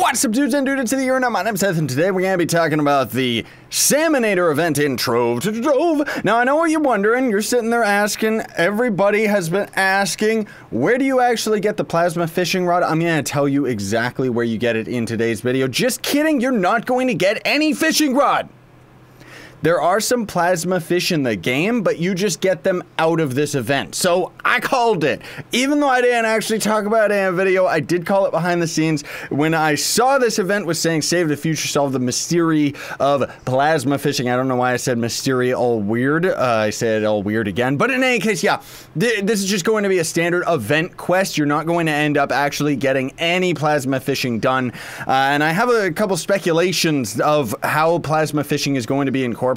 What's up, dudes and dudes of the internet? My name's Seth, and today we're going to be talking about the Saminator event in Trove. Now, I know what you're wondering. You're sitting there asking, everybody has been asking, where do you actually get the plasma fishing rod? I'm going to tell you exactly where you get it in today's video. Just kidding, you're not going to get any fishing rod. There are some plasma fish in the game, but you just get them out of this event. So I called it. Even though I didn't actually talk about it in a video, I did call it behind the scenes. When I saw this event was saying save the future, solve the mystery of plasma fishing. I don't know why I said mystery all weird. I said all weird again. But in any case, yeah, this is just going to be a standard event quest. You're not going to end up actually getting any plasma fishing done. And I have a couple speculations of how plasma fishing is going to be incorporated.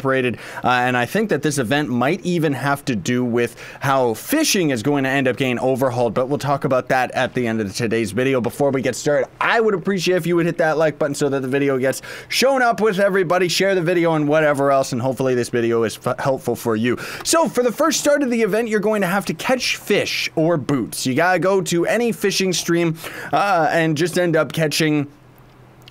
And I think that this event might even have to do with how fishing is going to end up getting overhauled, but we'll talk about that at the end of today's video. Before we get started, I would appreciate if you would hit that like button so that the video gets shown up with everybody, share the video and whatever else, and hopefully this video is helpful for you. So for the first start of the event, you're going to have to catch fish or boots. You gotta go to any fishing stream and just end up catching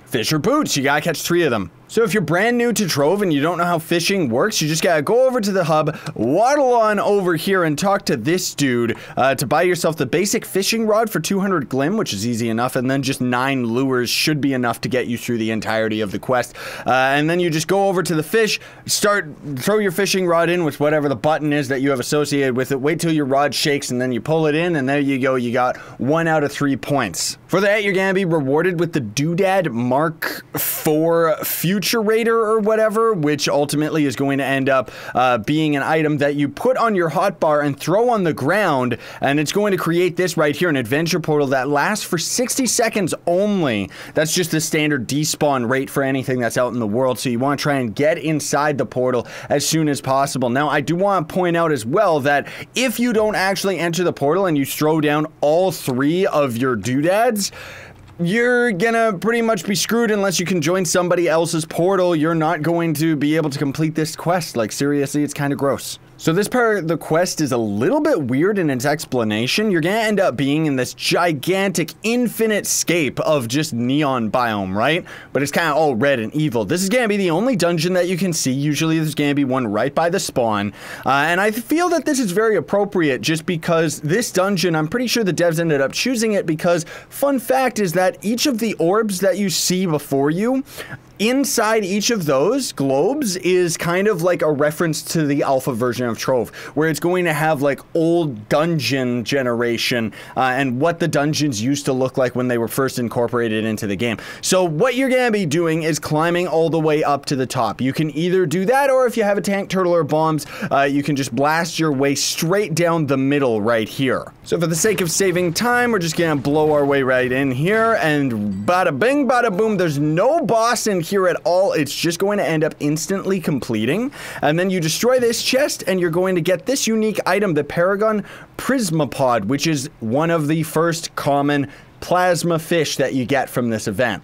fish or boots. You gotta catch 3 of them. So if you're brand new to Trove and you don't know how fishing works, you just gotta go over to the hub, waddle on over here and talk to this dude to buy yourself the basic fishing rod for 200 glim, which is easy enough, and then just 9 lures should be enough to get you through the entirety of the quest. And then you just go over to the fish, throw your fishing rod in with whatever the button is that you have associated with it, wait till your rod shakes, and then you pull it in, and there you go, you got 1 out of 3 points. For that, you're gonna be rewarded with the Doodad Mark IV Future Raider or whatever, which ultimately is going to end up being an item that you put on your hotbar and throw on the ground, and it's going to create this right here, an adventure portal that lasts for 60 seconds only. That's just the standard despawn rate for anything that's out in the world, so you want to try and get inside the portal as soon as possible. Now, I do want to point out as well that if you don't actually enter the portal and you throw down all 3 of your doodads, you're gonna pretty much be screwed unless you can join somebody else's portal. You're not going to be able to complete this quest. Like, seriously, it's kind of gross. So this part of the quest is a little bit weird in its explanation. You're gonna end up being in this gigantic infinite scape of just neon biome, right? But it's kind of all red and evil. This is gonna be the only dungeon that you can see. Usually there's gonna be one right by the spawn. And I feel that this is very appropriate just because this dungeon, I'm pretty sure the devs ended up choosing it because, fun fact is that each of the orbs that you see before you, inside each of those globes is kind of like a reference to the alpha version of Trove, where it's going to have like old dungeon generation and what the dungeons used to look like when they were first incorporated into the game. So what you're going to be doing is climbing all the way up to the top. You can either do that, or if you have a tank turtle or bombs, you can just blast your way straight down the middle right here. So for the sake of saving time, we're just going to blow our way right in here, and bada bing, bada boom. There's no boss in here at all. It's just going to end up instantly completing, and then you destroy this chest and you're going to get this unique item, the Paragon Prismapod, which is one of the first common plasma fish that you get from this event.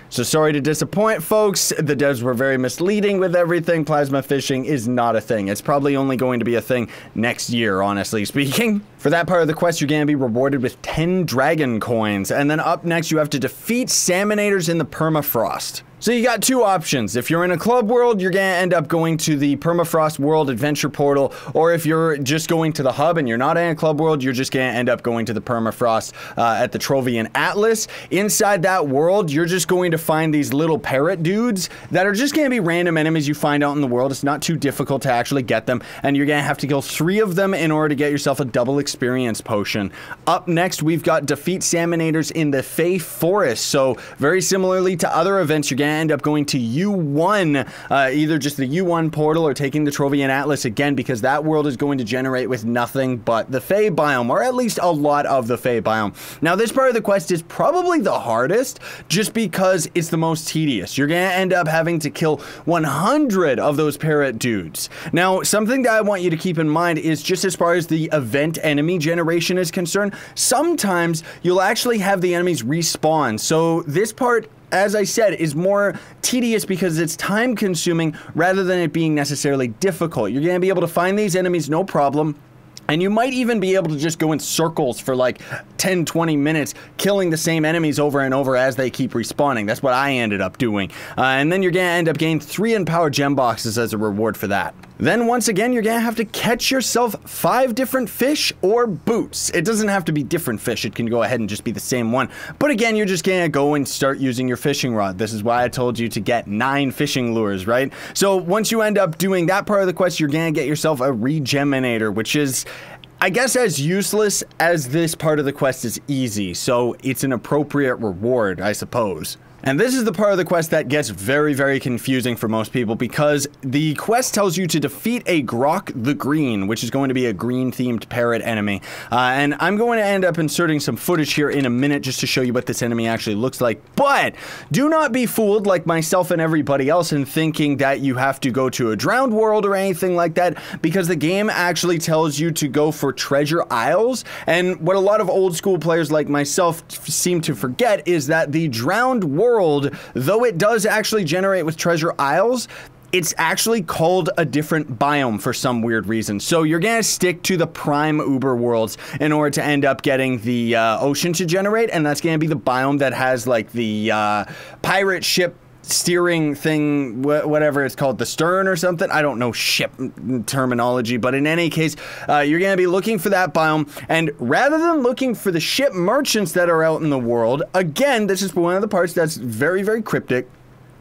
So sorry to disappoint, folks. The devs were very misleading with everything. Plasma fishing is not a thing. It's probably only going to be a thing next year, honestly speaking. For that part of the quest, you're going to be rewarded with 10 dragon coins. And then up next, you have to defeat Saminators in the permafrost. So you got 2 options. If you're in a club world, you're gonna end up going to the Permafrost World Adventure Portal, or if you're just going to the hub and you're not in a club world, you're just gonna end up going to the Permafrost at the Trovian Atlas. Inside that world, you're just going to find these little parrot dudes that are just gonna be random enemies you find out in the world. It's not too difficult to actually get them, and you're gonna have to kill 3 of them in order to get yourself a double experience potion. Up next, we've got defeat Saminators in the Fey Forest. So very similarly to other events, you're gonna end up going to U1, either just the U1 portal or taking the Trovian Atlas again, because that world is going to generate with nothing but the Fey biome, or at least a lot of the Fey biome. Now this part of the quest is probably the hardest just because it's the most tedious. You're gonna end up having to kill 100 of those parrot dudes. Now something that I want you to keep in mind is just as far as the event enemy generation is concerned, sometimes you'll actually have the enemies respawn. So this part, as I said, is more tedious because it's time consuming rather than it being necessarily difficult. You're going to be able to find these enemies no problem. And you might even be able to just go in circles for like 10, 20 minutes, killing the same enemies over and over as they keep respawning. That's what I ended up doing. And then you're going to end up getting 3 empowered gem boxes as a reward for that. Then once again, you're going to have to catch yourself 5 different fish or boots. It doesn't have to be different fish. It can go ahead and just be the same one. But again, you're just going to go and start using your fishing rod. This is why I told you to get 9 fishing lures, right? So once you end up doing that part of the quest, you're going to get yourself a Regeminator, which is, I guess, as useless as this part of the quest is easy. So it's an appropriate reward, I suppose. And this is the part of the quest that gets very, very confusing for most people, because the quest tells you to defeat a Grok the Green, which is going to be a green-themed parrot enemy. And I'm going to end up inserting some footage here in a minute just to show you what this enemy actually looks like. But do not be fooled like myself and everybody else in thinking that you have to go to a drowned world or anything like that, because the game actually tells you to go for treasure isles. And what a lot of old school players like myself seem to forget is that the drowned world, though it does actually generate with treasure isles, it's actually called a different biome for some weird reason. So you're gonna stick to the prime Uber worlds in order to end up getting the ocean to generate, and that's gonna be the biome that has like the pirate ship steering thing, whatever it's called, the stern or something. I don't know ship terminology, but in any case, you're going to be looking for that biome, and rather than looking for the ship merchants that are out in the world, again, this is one of the parts that's very, very cryptic.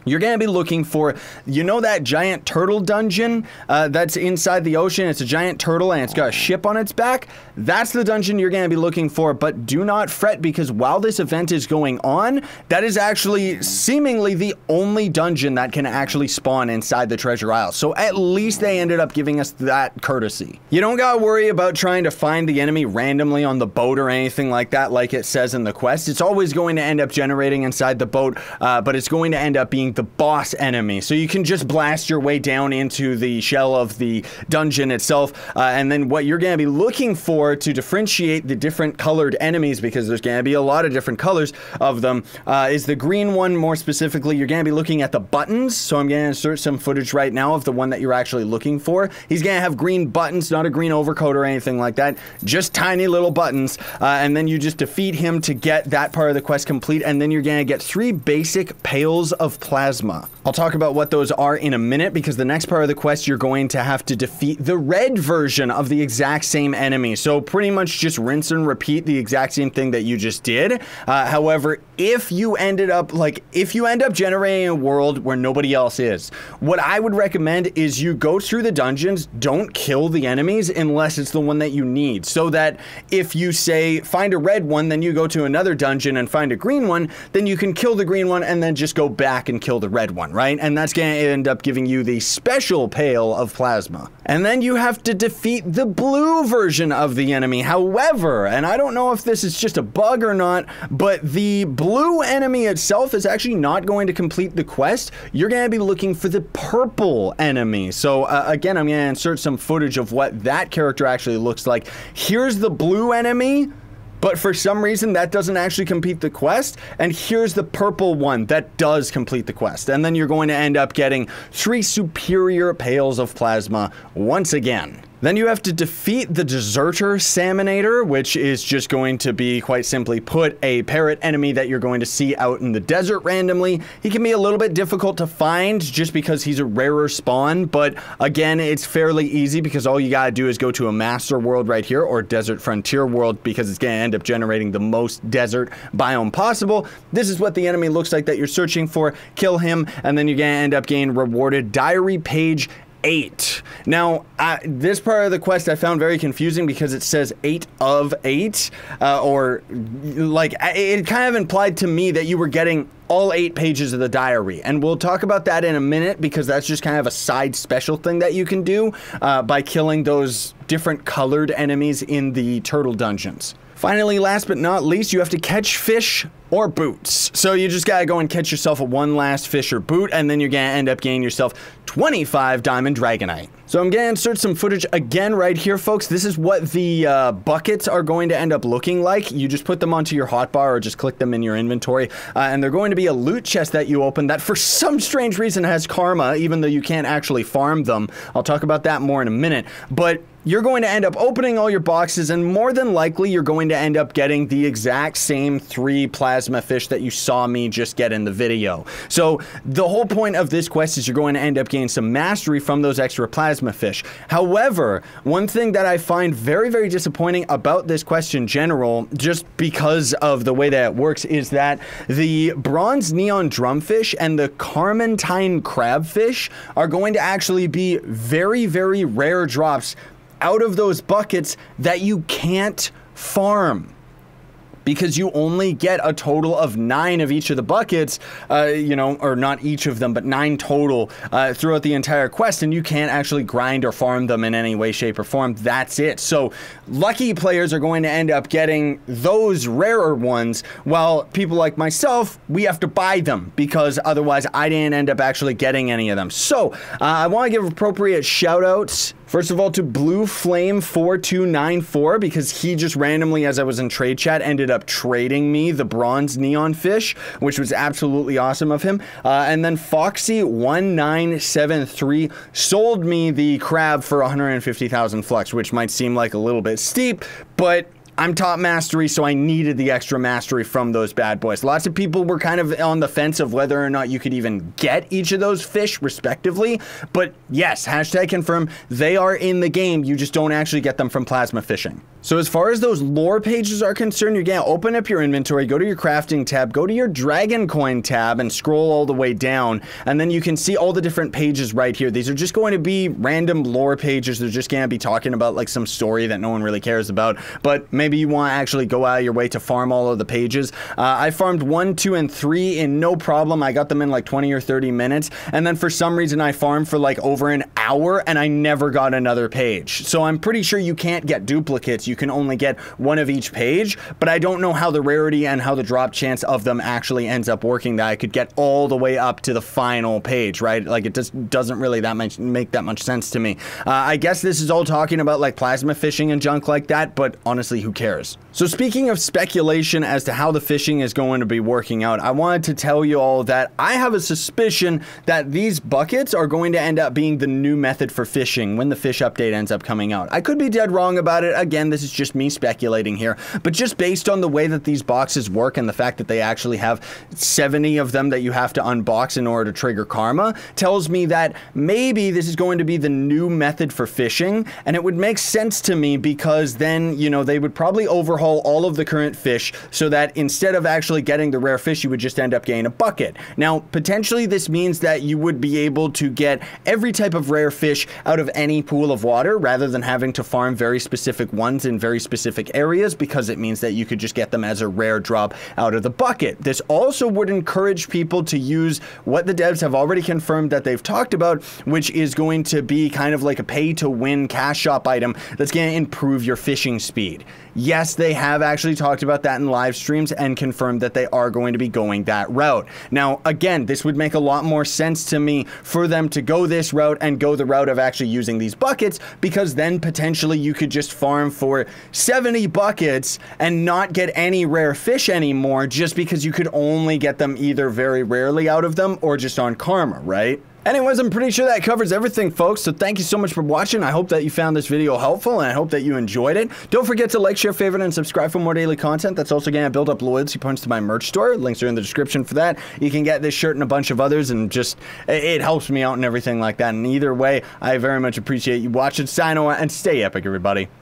You're going to be looking for, you know, that giant turtle dungeon that's inside the ocean? It's a giant turtle and it's got a ship on its back. That's the dungeon you're going to be looking for, but do not fret, because while this event is going on, that is actually seemingly the only dungeon that can actually spawn inside the treasure isle. So at least they ended up giving us that courtesy. You don't got to worry about trying to find the enemy randomly on the boat or anything like that, like it says in the quest. It's always going to end up generating inside the boat, but it's going to end up being the boss enemy. So you can just blast your way down into the shell of the dungeon itself, and then what you're going to be looking for to differentiate the different colored enemies, because there's going to be a lot of different colors of them, is the green one. More specifically, you're going to be looking at the buttons. So I'm going to insert some footage right now of the one that you're actually looking for. He's going to have green buttons, not a green overcoat or anything like that, just tiny little buttons, and then you just defeat him to get that part of the quest complete, and then you're going to get 3 basic pails of plasma. I'll talk about what those are in a minute, because the next part of the quest, you're going to have to defeat the red version of the exact same enemy. So pretty much just rinse and repeat the exact same thing that you just did. However, if you end up generating a world where nobody else is, what I would recommend is you go through the dungeons, don't kill the enemies unless it's the one that you need, so that if you say find a red one, then you go to another dungeon and find a green one, then you can kill the green one and then just go back and kill the red one, right? And that's going to end up giving you the special pail of plasma. And then you have to defeat the blue version of the enemy. However, and I don't know if this is just a bug or not, but the blue enemy itself is actually not going to complete the quest. You're going to be looking for the purple enemy. So again, I'm going to insert some footage of what that character actually looks like. Here's the blue enemy, but for some reason that doesn't actually complete the quest, and here's the purple one that does complete the quest. And then you're going to end up getting 3 superior pails of plasma once again. Then you have to defeat the deserter Saminator, which is just going to be, quite simply put, a parrot enemy that you're going to see out in the desert randomly. He can be a little bit difficult to find just because he's a rarer spawn, but again, it's fairly easy because all you gotta do is go to a master world right here, or desert frontier world, because it's gonna end up generating the most desert biome possible. This is what the enemy looks like that you're searching for. Kill him, and then you're gonna end up getting rewarded diary page 8. Now, this part of the quest I found very confusing because it says 8 of 8, or like it kind of implied to me that you were getting all 8 pages of the diary, and we'll talk about that in a minute, because that's just kind of a side special thing that you can do by killing those different colored enemies in the turtle dungeons. Finally, last but not least, you have to catch fish or boots. So you just gotta go and catch yourself one last fish or boot, and then you're gonna end up getting yourself 25 diamond dragonite. So I'm gonna insert some footage again right here, folks. This is what the buckets are going to end up looking like. You just put them onto your hotbar or just click them in your inventory, and they're going to be a loot chest that you open that for some strange reason has karma, even though you can't actually farm them. I'll talk about that more in a minute. But you're going to end up opening all your boxes, and more than likely you're going to end up getting the exact same 3 plasma fish that you saw me just get in the video. So the whole point of this quest is you're going to end up gaining some mastery from those extra plasma fish. However, one thing that I find very, very disappointing about this quest in general, just because of the way that it works, is that the bronze neon drumfish and the carmentine crabfish are going to actually be very, very rare drops out of those buckets that you can't farm, because you only get a total of 9 of each of the buckets, you know, or not each of them, but 9 total throughout the entire quest, and you can't actually grind or farm them in any way, shape, or form. That's it. So lucky players are going to end up getting those rarer ones, while people like myself, we have to buy them, because otherwise I didn't end up actually getting any of them. So I want to give appropriate shout outs, first of all, to Blue Flame 4294, because he just randomly, as I was in trade chat, ended up trading me the bronze neon fish, which was absolutely awesome of him. And then Foxy 1973 sold me the crab for 150,000 flux, which might seem like a little bit steep, but I'm top mastery, so I needed the extra mastery from those bad boys. Lots of people were kind of on the fence of whether or not you could even get each of those fish respectively, but yes, hashtag confirm, they are in the game, you just don't actually get them from plasma fishing. So as far as those lore pages are concerned, you're gonna open up your inventory, go to your crafting tab, go to your dragon coin tab, and scroll all the way down, and then you can see all the different pages right here. These are just going to be random lore pages. They're just gonna be talking about like some story that no one really cares about, but maybe you want to actually go out of your way to farm all of the pages. I farmed 1, 2, and 3 in no problem. I got them in like 20 or 30 minutes, and then for some reason I farmed for like over an hour and I never got another page. So I'm pretty sure you can't get duplicates. You can only get one of each page, but I don't know how the rarity and how the drop chance of them actually ends up working, that I could get all the way up to the final page, right? Like, it just doesn't really make that much sense to me. I guess this is all talking about like plasma fishing and junk like that, but honestly, who cares? So speaking of speculation as to how the fishing is going to be working out, I wanted to tell you all that I have a suspicion that these buckets are going to end up being the new method for fishing when the fish update ends up coming out. I could be dead wrong about it. Again, this is just me speculating here, but just based on the way that these boxes work and the fact that they actually have 70 of them that you have to unbox in order to trigger karma, tells me that maybe this is going to be the new method for fishing, and it would make sense to me, because then, you know, they would probably overhaul all of the current fish so that instead of actually getting the rare fish, you would just end up getting a bucket. Now, potentially this means that you would be able to get every type of rare fish out of any pool of water, rather than having to farm very specific ones in very specific areas, because it means that you could just get them as a rare drop out of the bucket. This also would encourage people to use what the devs have already confirmed that they've talked about, which is going to be kind of like a pay-to-win cash shop item that's going to improve your fishing speed. Yes, they have actually talked about that in live streams and confirmed that they are going to be going that route. Now, again, this would make a lot more sense to me for them to go this route and go the route of actually using these buckets, because then potentially you could just farm for 70 buckets and not get any rare fish anymore, just because you could only get them either very rarely out of them or just on karma, right? Anyways, I'm pretty sure that covers everything, folks, so thank you so much for watching. I hope that you found this video helpful, and I hope that you enjoyed it. Don't forget to like, share, favorite, and subscribe for more daily content. That's also going to build up loyalty points to my merch store. Links are in the description for that. You can get this shirt and a bunch of others, and just, it helps me out and everything like that. And either way, I very much appreciate you watching. Sign on, and stay epic, everybody.